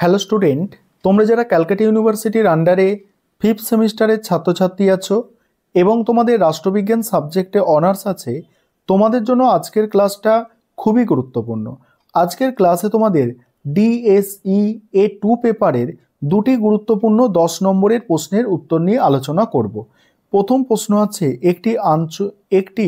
Hello student, তোমরা যারা ক্যালকাটা ইউনিভার্সিটির আন্ডারে 5th সেমিস্টারের ছাত্রছাত্রী আছো এবং তোমাদের রাষ্ট্রবিজ্ঞান সাবজেক্টে অনার্স আছে, তোমাদের জন্য আজকের ক্লাসটা খুবই গুরুত্বপূর্ণ। আজকের ক্লাসে তোমাদের ডিএসই A2 পেপারের দুটি গুরুত্বপূর্ণ 10 নম্বরের প্রশ্নের উত্তর নিয়ে আলোচনা করব। প্রথম প্রশ্ন আছে, একটি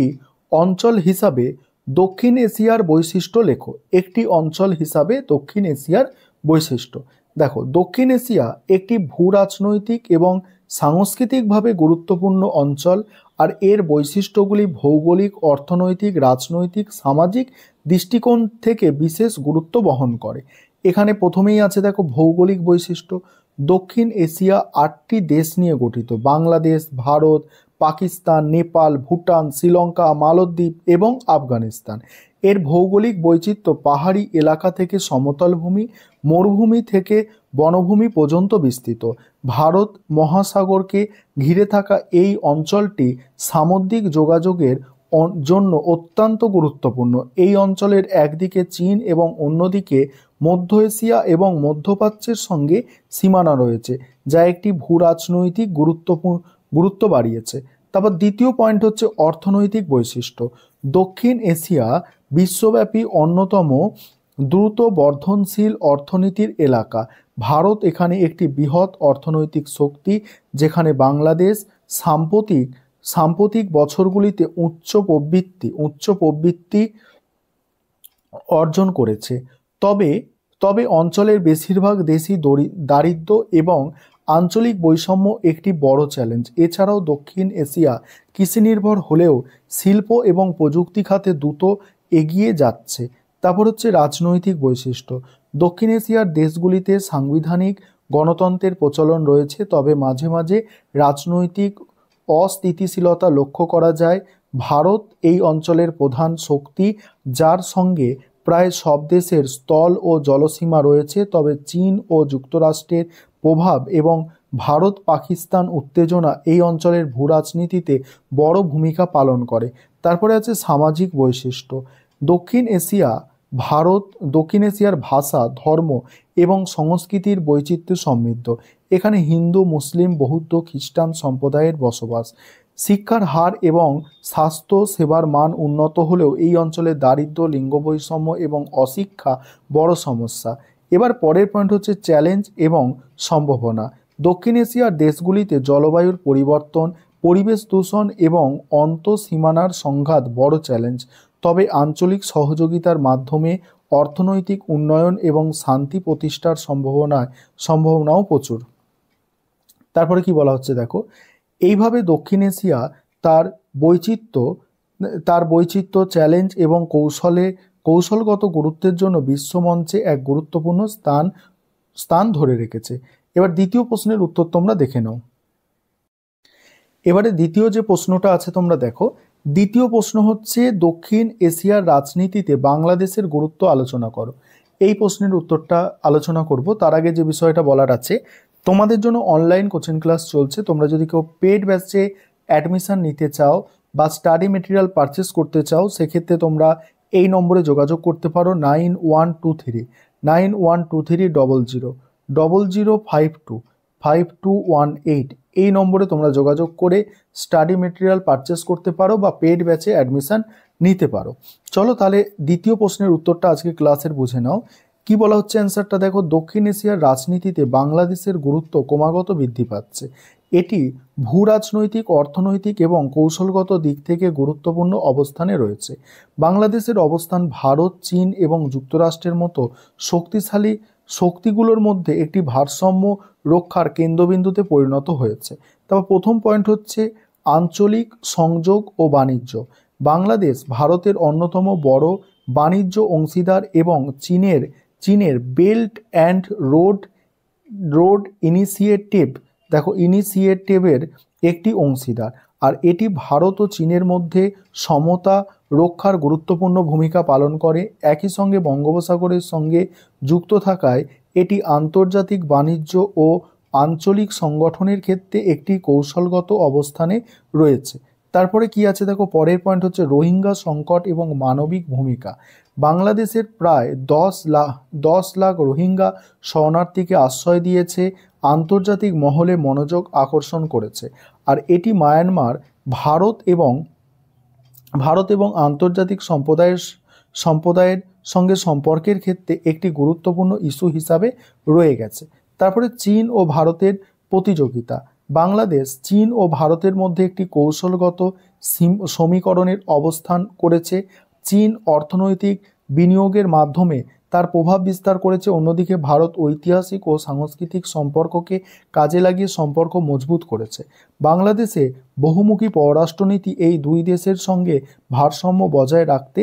অঞ্চল হিসাবে দক্ষিণ এশিয়ার বৈশিষ্ট্য লেখো। একটি অঞ্চল হিসাবে দক্ষিণ এশিয়ার বৈশিষ্ট্য। দেখো, দক্ষিণ এশিয়া একটি ভূরাজনৈতিক এবং সাংস্কৃতিকভাবে গুরুত্বপূর্ণ অঞ্চল, আর এর বৈশিষ্ট্যগুলি ভৌগোলিক, অর্থনৈতিক, রাজনৈতিক, সামাজিক দৃষ্টিকোণ থেকে বিশেষ গুরুত্ব বহন করে। এখানে প্রথমেই আছে দেখো ভৌগোলিক বৈশিষ্ট্য। দক্ষিণ এশিয়া 8টি দেশ নিয়ে গঠিত: বাংলাদেশ, ভারত, পাকিস্তান, নেপাল, ভুটান, শ্রীলঙ্কা, মালদ্বীপ এবং আফগানিস্তান। এর ভৌগোলিক বৈচিত্র্য পাহাড়ি এলাকা থেকে সমতল ভূমি, মরুভূমি থেকে বনভূমি পর্যন্ত বিস্তৃত। ভারত মহাসাগরকে ঘিরে থাকা এই অঞ্চলটি সামুদ্রিক যোগাযোগের জন্য অত্যন্ত গুরুত্বপূর্ণ। এই অঞ্চলের একদিকে চীন এবং অন্যদিকে মধ্য এশিয়া এবং মধ্যপ্রাচ্যের সঙ্গে সীমানা রয়েছে, যা একটি ভূরাজনৈতিক গুরুত্ব বাড়িয়েছে। তারপর দ্বিতীয় পয়েন্ট হচ্ছে অর্থনৈতিক বৈশিষ্ট্য। দক্ষিণ এশিয়া বিশ্বব্যাপী অন্যতম দ্রুত বর্ধনশীল অর্থনীতির এলাকা। ভারত এখানে একটি বৃহৎ অর্থনৈতিক শক্তি, যেখানে বাংলাদেশ সাম্প্রতিক বছরগুলিতে উচ্চ প্রবৃদ্ধি অর্জন করেছে। তবে অঞ্চলের বেশিরভাগ দেশই দারিদ্র্য এবং আঞ্চলিক বৈষম্য একটি বড় চ্যালেঞ্জ। এছাড়াও দক্ষিণ এশিয়া কৃষিনির্ভর হলেও শিল্প এবং প্রযুক্তি খাতে দ্রুত এগিয়ে যাচ্ছে। তারপর হচ্ছে রাজনৈতিক বৈশিষ্ট্য। দক্ষিণ এশিয়ার দেশগুলিতে সাংবিধানিক গণতন্ত্রের প্রচলন রয়েছে, তবে মাঝে মাঝে রাজনৈতিক অস্থিতিশীলতা লক্ষ্য করা যায়। ভারত এই অঞ্চলের প্রধান শক্তি, যার সঙ্গে প্রায় সব দেশের স্থল ও জলসীমা রয়েছে, তবে চীন ও যুক্তরাষ্ট্রের প্রভাব এবং ভারত পাকিস্তান উত্তেজনা এই অঞ্চলের ভূরাজনীতিতে বড় ভূমিকা পালন করে। তারপরে আছে সামাজিক বৈশিষ্ট্য। দক্ষিণ এশিয়ার ভাষা, ধর্ম এবং সংস্কৃতির বৈচিত্র্য সমৃদ্ধ। এখানে হিন্দু, মুসলিম, বৌদ্ধ, খ্রিস্টান সম্প্রদায়ের বসবাস। শিক্ষার হার এবং স্বাস্থ্য সেবার মান উন্নত হলেও এই অঞ্চলে দারিদ্র্য, লিঙ্গ বৈষম্য এবং অশিক্ষা বড় সমস্যা। এবার পরের পয়েন্ট হচ্ছে চ্যালেঞ্জ এবং সম্ভাবনা। দক্ষিণ এশিয়ার দেশগুলিতে জলবায়ুর পরিবর্তন, পরিবেশ দূষণ এবং আন্তঃসীমানার সংঘাত বড় চ্যালেঞ্জ, তবে আঞ্চলিক সহযোগিতার মাধ্যমে অর্থনৈতিক উন্নয়ন এবং শান্তি প্রতিষ্ঠার সম্ভাবনাও প্রচুর। তারপরে কি বলা হচ্ছে দেখো, এইভাবে দক্ষিণ এশিয়া তার বৈচিত্র্য, চ্যালেঞ্জ এবং কৌশলগত গুরুত্বের জন্য বিশ্বমঞ্চে এক গুরুত্বপূর্ণ স্থান ধরে রেখেছে। এবার দ্বিতীয় প্রশ্নের উত্তর তোমরা দেখে নাও। এবারে দ্বিতীয় যে প্রশ্নটা আছে তোমরা দেখো। দ্বিতীয় প্রশ্ন হচ্ছে, দক্ষিণ এশিয়ার রাজনীতিতে বাংলাদেশের গুরুত্ব আলোচনা করো। এই প্রশ্নের উত্তরটা আলোচনা করব। তার আগে যে বিষয়টা বলার আছে, তোমাদের জন্য অনলাইন কোচিং ক্লাস চলছে। তোমরা যদি কেউ পেড ব্যাচে অ্যাডমিশন নিতে চাও বা স্টাডি মেটেরিয়াল পারচেস করতে চাও, সেক্ষেত্রে তোমরা এই নম্বরে যোগাযোগ করতে পারো 9123000052 এই নম্বরে তোমরা যোগাযোগ করে স্টাডি মেটেরিয়াল পারচেস করতে পারো বা পেড ব্যাচে অ্যাডমিশন নিতে পারো। চলো তাহলে দ্বিতীয় প্রশ্নের উত্তরটা আজকে ক্লাসের বুঝে নাও। কি বলা হচ্ছে অ্যান্সারটা দেখো, দক্ষিণ এশিয়ার রাজনীতিতে বাংলাদেশের গুরুত্ব ক্রমাগত বৃদ্ধি পাচ্ছে। এটি ভূরাজনৈতিক, অর্থনৈতিক এবং কৌশলগত দিক থেকে গুরুত্বপূর্ণ অবস্থানে রয়েছে। বাংলাদেশের অবস্থান ভারত, চীন এবং যুক্তরাষ্ট্রের মতো শক্তিশালী শক্তিগুলোর মধ্যে একটি ভারসাম্য রক্ষার কেন্দ্রবিন্দুতে পরিণত হয়েছে। তারপর প্রথম পয়েন্ট হচ্ছে আঞ্চলিক সংযোগ ও বাণিজ্য। বাংলাদেশ ভারতের অন্যতম বড় বাণিজ্য অংশীদার এবং চীনের বেল্ট অ্যান্ড রোড ইনিশিয়েটিভের একটি অংশীদার, আর এটি ভারত ও চীনের মধ্যে সমতা রক্ষার গুরুত্বপূর্ণ ভূমিকা পালন করে। একই সঙ্গে বঙ্গোপসাগরের সঙ্গে যুক্ত থাকায় এটি আন্তর্জাতিক বাণিজ্য ও আঞ্চলিক সংগঠনের ক্ষেত্রে একটি কৌশলগত অবস্থানে রয়েছে। তারপরে কি আছে দেখো, পরের পয়েন্ট হচ্ছে রোহিঙ্গা সংকট এবং মানবিক ভূমিকা। বাংলাদেশের প্রায় 10 লাখ রোহিঙ্গা শরণার্থীকে আশ্রয় দিয়েছে, আন্তর্জাতিক মহলে মনোযোগ আকর্ষণ করেছে। আর এটি মায়ানমার, ভারত এবং আন্তর্জাতিক সম্প্রদায়ের সঙ্গে সম্পর্কের ক্ষেত্রে একটি গুরুত্বপূর্ণ ইস্যু হিসাবে রয়ে গেছে। তারপরে চীন ও ভারতের প্রতিযোগিতা। বাংলাদেশ চীন ও ভারতের মধ্যে একটি কৌশলগত সমীকরণের অবস্থান করেছে। চীন অর্থনৈতিক বিনিয়োগের মাধ্যমে তার প্রভাব বিস্তার করেছে, অন্যদিকে ভারত ঐতিহাসিক ও সাংস্কৃতিক সম্পর্ককে কাজে লাগিয়ে সম্পর্ক মজবুত করেছে। বাংলাদেশে বহুমুখী পররাষ্ট্রনীতি এই দুই দেশের সঙ্গে ভারসাম্য বজায় রাখতে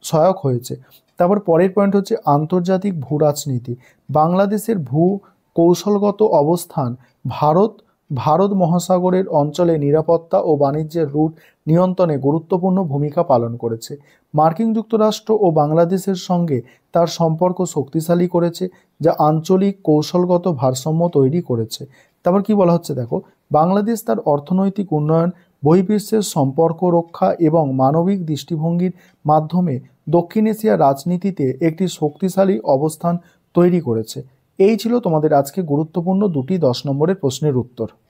সহায়ক হয়েছে। তারপর পরের পয়েন্ট হচ্ছে আন্তর্জাতিক ভূ রাজনীতি। বাংলাদেশের ভূ কৌশলগত অবস্থান ভারত মহাসাগরের অঞ্চলে নিরাপত্তা ও বাণিজ্যের রুট নিয়ন্ত্রণে গুরুত্বপূর্ণ ভূমিকা পালন করেছে। মার্কিন যুক্তরাষ্ট্র ও বাংলাদেশের সঙ্গে তার সম্পর্ক শক্তিশালী করেছে, যা আঞ্চলিক কৌশলগত ভারসাম্য তৈরি করেছে। তারপর কি বলা হচ্ছে দেখো, বাংলাদেশ তার অর্থনৈতিক উন্নয়ন, বহির্বিশ্বের সম্পর্ক রক্ষা এবং মানবিক দৃষ্টিভঙ্গির মাধ্যমে দক্ষিণ এশিয়ার রাজনীতিতে একটি শক্তিশালী অবস্থান তৈরি করেছে। এই ছিল তোমাদের আজকে গুরুত্বপূর্ণ দুটি 10 নম্বরের প্রশ্নের উত্তর।